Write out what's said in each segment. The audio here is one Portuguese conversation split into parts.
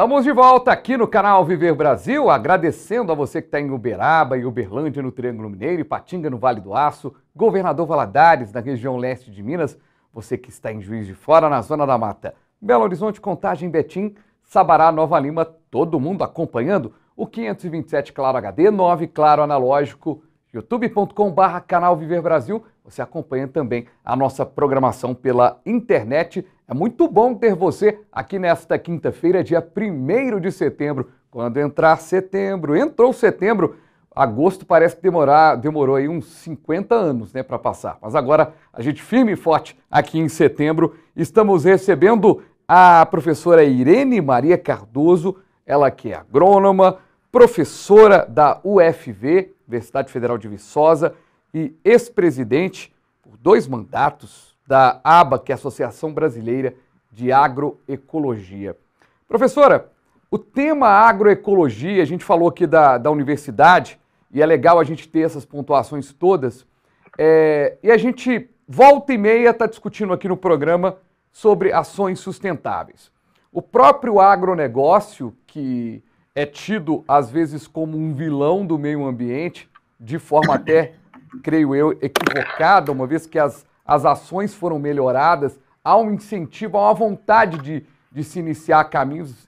Estamos de volta aqui no canal Viver Brasil, agradecendo a você que está em Uberaba e Uberlândia no Triângulo Mineiro, Ipatinga no Vale do Aço, Governador Valadares na região leste de Minas, você que está em Juiz de Fora na Zona da Mata, Belo Horizonte, Contagem, Betim, Sabará, Nova Lima, todo mundo acompanhando o 527 Claro HD, 9 Claro Analógico, youtube.com/canal Viver Brasil. Você acompanha também a nossa programação pela internet. É muito bom ter você aqui nesta quinta-feira, dia 1º de setembro. Quando entrar setembro, entrou setembro, agosto parece que demorou aí uns 50 anos, né, para passar. Mas agora a gente firme e forte aqui em setembro. Estamos recebendo a professora Irene Maria Cardoso, ela que é agrônoma, professora da UFV, Universidade Federal de Viçosa, e ex-presidente por 2 mandatos da ABA, que é a Associação Brasileira de Agroecologia. Professora, o tema agroecologia, a gente falou aqui da universidade, e é legal a gente ter essas pontuações todas, e a gente volta e meia está discutindo aqui no programa sobre ações sustentáveis. O próprio agronegócio, que é tido às vezes como um vilão do meio ambiente, de forma até, creio eu, equivocada, uma vez que as ações foram melhoradas, há um incentivo, há uma vontade de se iniciar caminhos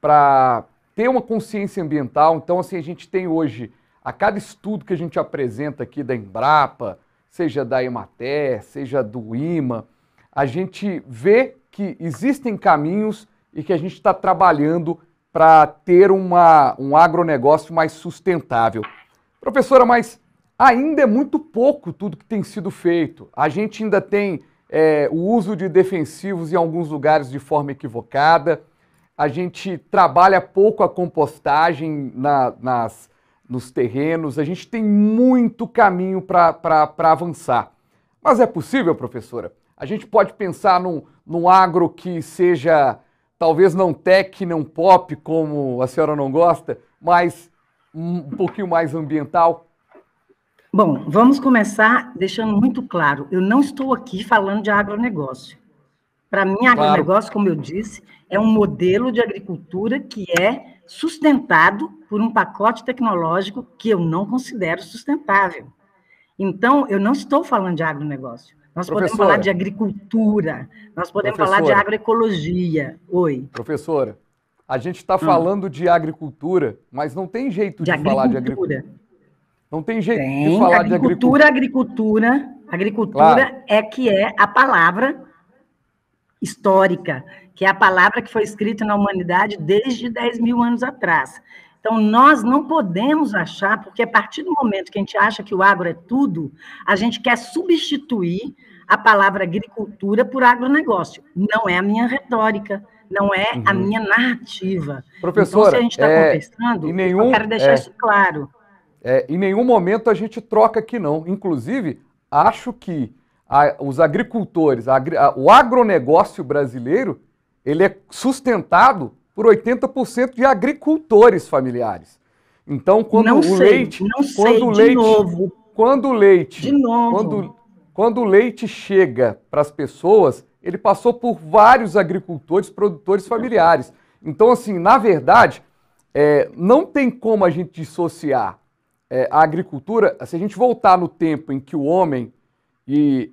para ter uma consciência ambiental. Então, assim, a gente tem hoje, a cada estudo que a gente apresenta aqui da Embrapa, seja da Emater, seja do IMA, a gente vê que existem caminhos e que a gente está trabalhando para ter um agronegócio mais sustentável. Professora, mas ainda é muito pouco tudo que tem sido feito. A gente ainda tem o uso de defensivos em alguns lugares de forma equivocada. A gente trabalha pouco a compostagem nos terrenos. A gente tem muito caminho para avançar. Mas é possível, professora? A gente pode pensar num agro que seja, talvez não tech, não pop, como a senhora não gosta, mas um pouquinho mais ambiental? Bom, vamos começar deixando muito claro, eu não estou aqui falando de agronegócio. Para mim, agronegócio, como eu disse, é um modelo de agricultura que é sustentado por um pacote tecnológico que eu não considero sustentável. Então, eu não estou falando de agronegócio. Nós podemos falar de agricultura, nós podemos falar de agroecologia. Oi. Professora, a gente está falando de agricultura, mas não tem jeito de falar de agricultura. Não tem jeito de falar de agricultura. Agricultura é que é a palavra histórica, que é a palavra que foi escrita na humanidade desde 10 mil anos atrás. Então, nós não podemos achar, porque a partir do momento que a gente acha que o agro é tudo, a gente quer substituir a palavra agricultura por agronegócio. Não é a minha retórica, não é a minha narrativa. Professora, então, se a gente está conversando, eu quero deixar isso claro. Em nenhum momento a gente troca aqui, não. Inclusive, acho que os agricultores, o agronegócio brasileiro, ele é sustentado por 80% de agricultores familiares. Então, quando o leite chega para as pessoas, ele passou por vários agricultores, produtores familiares. Então, assim, na verdade, não tem como a gente dissociar a agricultura. Se a gente voltar no tempo em que o homem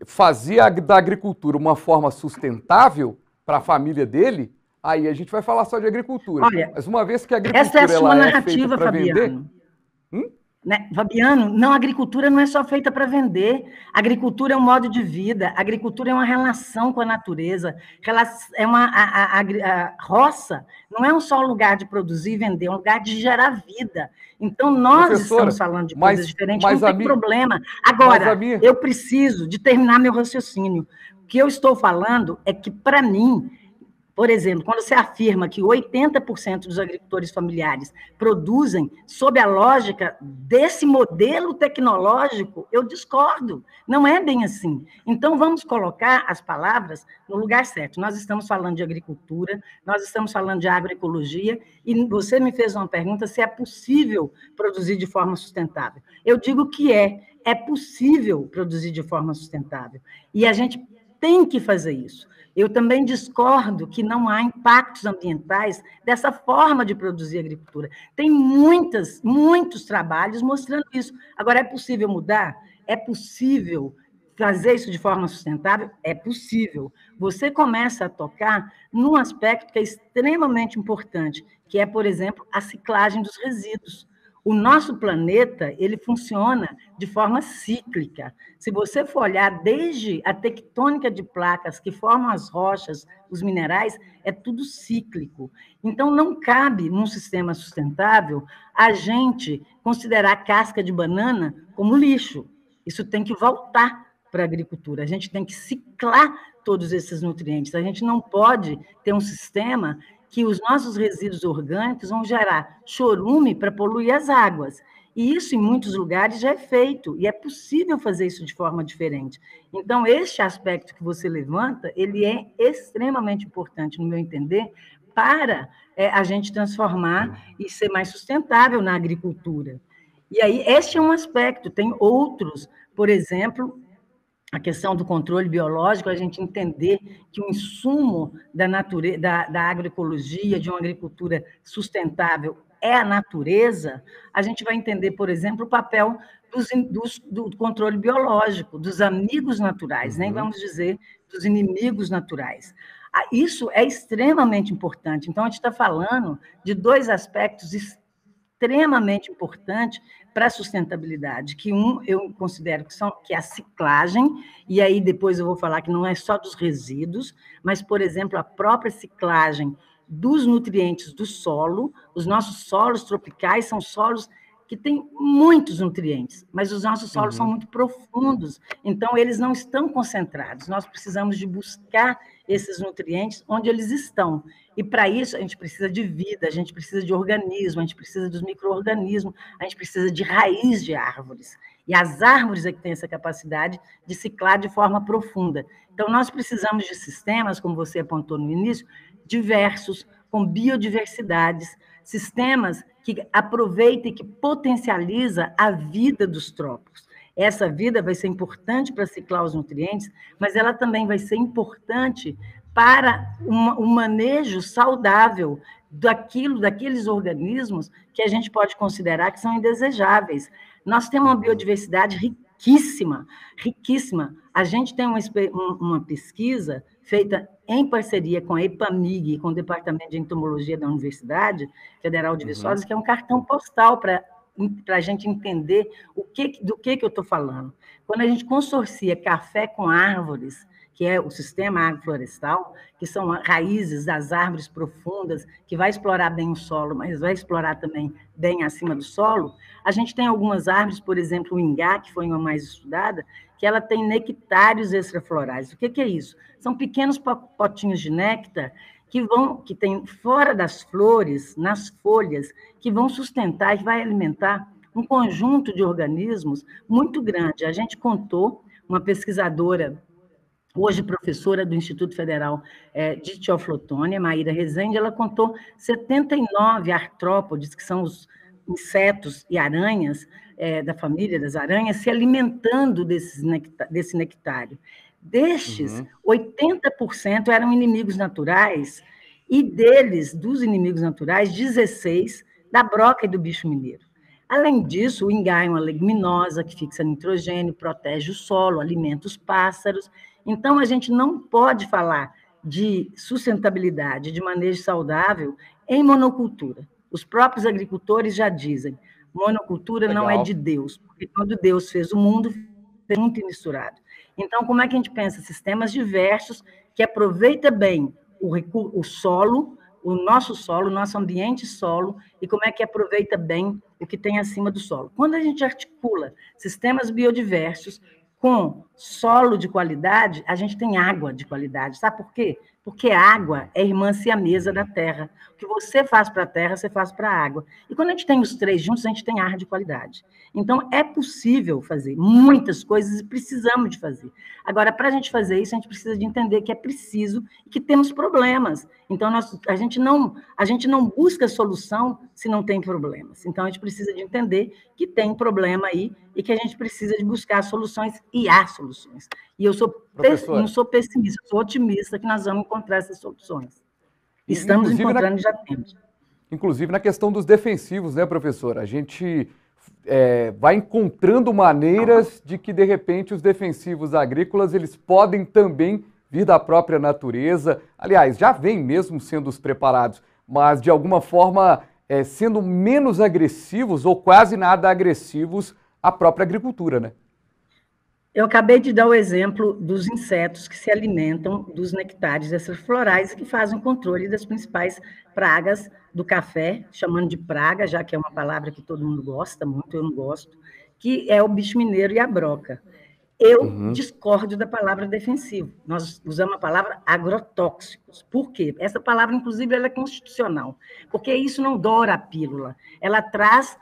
fazia da agricultura uma forma sustentável para a família dele, aí a gente vai falar só de agricultura. Olha, mas uma vez que a agricultura essa é a sua narrativa, Fabiano. Fabiano, não, a agricultura não é só feita para vender. A agricultura é um modo de vida, a agricultura é uma relação com a natureza, a roça não é só um lugar de produzir e vender, é um lugar de gerar vida. Então, nós estamos falando de coisas diferentes, não tem problema. Agora, eu preciso de terminar meu raciocínio. O que eu estou falando é que, para mim, por exemplo, quando você afirma que 80% dos agricultores familiares produzem sob a lógica desse modelo tecnológico, eu discordo. Não é bem assim. Então, vamos colocar as palavras no lugar certo. Nós estamos falando de agricultura, nós estamos falando de agroecologia, e você me fez uma pergunta se é possível produzir de forma sustentável. Eu digo que é possível produzir de forma sustentável. E a gente tem que fazer isso. Eu também discordo que não há impactos ambientais dessa forma de produzir agricultura. Tem muitos trabalhos mostrando isso. Agora, é possível mudar? É possível fazer isso de forma sustentável? É possível. Você começa a tocar num aspecto que é extremamente importante, que é, por exemplo, a ciclagem dos resíduos. O nosso planeta, ele funciona de forma cíclica. Se você for olhar desde a tectônica de placas que formam as rochas, os minerais, é tudo cíclico. Então, não cabe, num sistema sustentável, a gente considerar a casca de banana como lixo. Isso tem que voltar para a agricultura. A gente tem que ciclar todos esses nutrientes. A gente não pode ter um sistema que os nossos resíduos orgânicos vão gerar chorume para poluir as águas. E isso, em muitos lugares, já é feito, e é possível fazer isso de forma diferente. Então, este aspecto que você levanta, ele é extremamente importante, no meu entender, para a gente transformar e ser mais sustentável na agricultura. E aí, este é um aspecto, tem outros, por exemplo, a questão do controle biológico, a gente entender que o insumo da natureza, da agroecologia, de uma agricultura sustentável, é a natureza, a gente vai entender, por exemplo, o papel do controle biológico, dos amigos naturais, nem vamos dizer dos inimigos naturais. Isso é extremamente importante. Então, a gente está falando de dois aspectos extremamente importantes para a sustentabilidade, que eu considero que é a ciclagem, e aí depois eu vou falar que não é só dos resíduos, mas, por exemplo, a própria ciclagem dos nutrientes do solo. Os nossos solos tropicais são solos que têm muitos nutrientes, mas os nossos solos são muito profundos, então eles não estão concentrados. Nós precisamos de buscar esses nutrientes onde eles estão. E, para isso, a gente precisa de vida, a gente precisa de organismo, a gente precisa dos micro-organismos, a gente precisa de raiz de árvores. E as árvores é que têm essa capacidade de ciclar de forma profunda. Então, nós precisamos de sistemas, como você apontou no início, diversos, com biodiversidades, sistemas que aproveitem e que potencializa a vida dos trópicos. Essa vida vai ser importante para ciclar os nutrientes, mas ela também vai ser importante para um manejo saudável daqueles organismos que a gente pode considerar que são indesejáveis. Nós temos uma biodiversidade riquíssima, riquíssima. A gente tem uma pesquisa feita em parceria com a EPAMIG e com o Departamento de Entomologia da Universidade Federal de Viçosa, que é um cartão postal para a gente entender do que eu estou falando. Quando a gente consorcia café com árvores, que é o sistema agroflorestal, que são raízes das árvores profundas, que vai explorar bem o solo, mas vai explorar também bem acima do solo, a gente tem algumas árvores, por exemplo, o ingá, que foi uma mais estudada, que ela tem nectários extraflorais. O que é isso? São pequenos potinhos de néctar que tem fora das flores, nas folhas, que vão sustentar e vai alimentar um conjunto de organismos muito grande. A gente contou, uma pesquisadora, hoje professora do Instituto Federal de Teoflotone, Maíra Rezende, ela contou 79 artrópodes, que são os insetos e aranhas da família das aranhas, se alimentando desse nectário. Destes, 80% eram inimigos naturais, e dos inimigos naturais, 16 da broca e do bicho mineiro. Além disso, o ingá é uma leguminosa que fixa nitrogênio, protege o solo, alimenta os pássaros. Então, a gente não pode falar de sustentabilidade, de manejo saudável, em monocultura. Os próprios agricultores já dizem, monocultura Legal. Não é de Deus, porque quando Deus fez o mundo, fez muito misturado. Então, como é que a gente pensa? Sistemas diversos que aproveita bem o solo, o nosso ambiente solo, e como é que aproveita bem o que tem acima do solo. Quando a gente articula sistemas biodiversos com solo de qualidade, a gente tem água de qualidade. Sabe por quê? Porque água é irmã siamesa da terra. O que você faz para a terra, você faz para a água. E quando a gente tem os três juntos, a gente tem ar de qualidade. Então, é possível fazer muitas coisas e precisamos de fazer. Agora, para a gente fazer isso, a gente precisa de entender que é preciso e que temos problemas. Então, a gente não busca solução se não tem problemas. Então, a gente precisa de entender que tem problema aí e que a gente precisa de buscar soluções, e há soluções. E eu sou não sou pessimista, sou otimista que nós vamos encontrar essas soluções. Estamos encontrando e já temos. Inclusive na questão dos defensivos, né, professora? A gente vai encontrando maneiras de que, de repente, os defensivos agrícolas eles podem também vir da própria natureza. Aliás, já vem mesmo sendo os preparados, mas de alguma forma sendo menos agressivos ou quase nada agressivos à própria agricultura, né? Eu acabei de dar o exemplo dos insetos que se alimentam dos nectares dessas florais e que fazem o controle das principais pragas do café, chamando de praga, já que é uma palavra que todo mundo gosta muito, eu não gosto, que é o bicho mineiro e a broca. Eu discordo da palavra defensivo. Nós usamos a palavra agrotóxicos. Por quê? Essa palavra, inclusive, ela é constitucional, porque isso não dora a pílula. Ela traz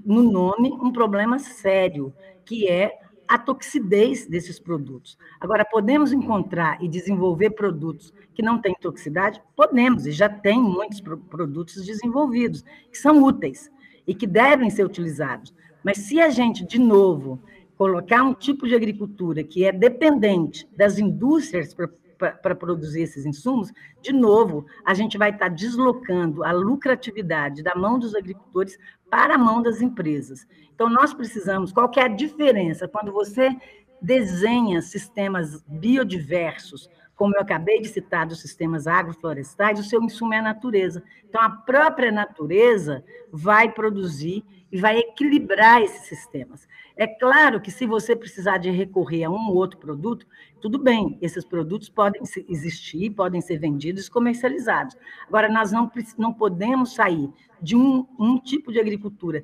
no nome um problema sério, que é a toxidez desses produtos. Agora, podemos encontrar e desenvolver produtos que não têm toxicidade? Podemos, e já tem muitos produtos desenvolvidos, que são úteis e que devem ser utilizados. Mas se a gente, de novo, colocar um tipo de agricultura que é dependente das indústrias para produzir esses insumos, de novo, a gente vai estar deslocando a lucratividade da mão dos agricultores para a mão das empresas. Então, nós precisamos, qual que é a diferença? Quando você desenha sistemas biodiversos, como eu acabei de citar dos sistemas agroflorestais, o seu insumo é a natureza. Então, a própria natureza vai produzir e vai equilibrar esses sistemas. É claro que se você precisar de recorrer a um ou outro produto, tudo bem, esses produtos podem existir, podem ser vendidos e comercializados. Agora, nós não podemos sair de um tipo de agricultura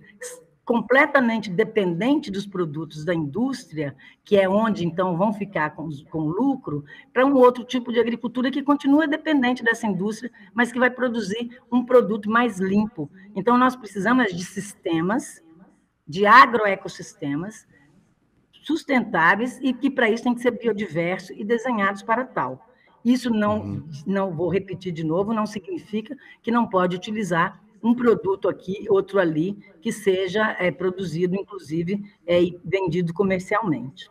completamente dependente dos produtos da indústria, que é onde, então, vão ficar com lucro, para um outro tipo de agricultura que continua dependente dessa indústria, mas que vai produzir um produto mais limpo. Então, nós precisamos de sistemas, de agroecossistemas sustentáveis e que, para isso, tem que ser biodiverso e desenhados para tal. Isso não vou repetir de novo, não significa que não pode utilizar um produto aqui, outro ali, que seja produzido, inclusive, e vendido comercialmente.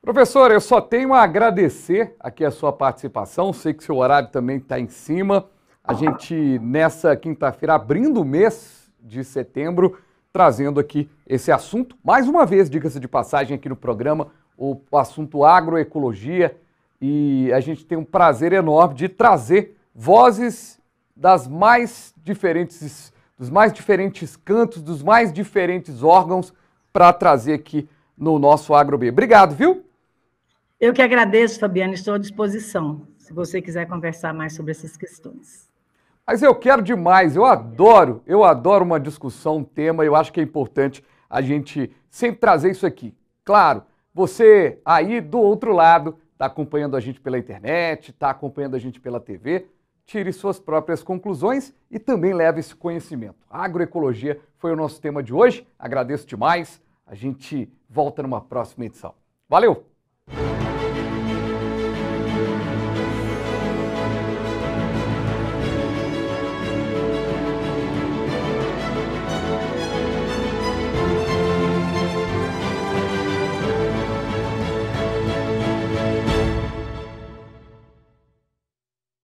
Professora, eu só tenho a agradecer aqui a sua participação, sei que seu horário também está em cima. A gente, nessa quinta-feira, abrindo o mês de setembro, trazendo aqui esse assunto, mais uma vez, diga-se de passagem aqui no programa, o assunto agroecologia, e a gente tem um prazer enorme de trazer vozes dos mais diferentes cantos, dos mais diferentes órgãos para trazer aqui no nosso AgroB. Obrigado, viu? Eu que agradeço, Fabiana, estou à disposição, se você quiser conversar mais sobre essas questões. Mas eu quero demais, eu adoro uma discussão, um tema, eu acho que é importante a gente sempre trazer isso aqui. Claro, você aí do outro lado está acompanhando a gente pela internet, está acompanhando a gente pela TV, tire suas próprias conclusões e também leve esse conhecimento. A agroecologia foi o nosso tema de hoje, agradeço demais, a gente volta numa próxima edição. Valeu!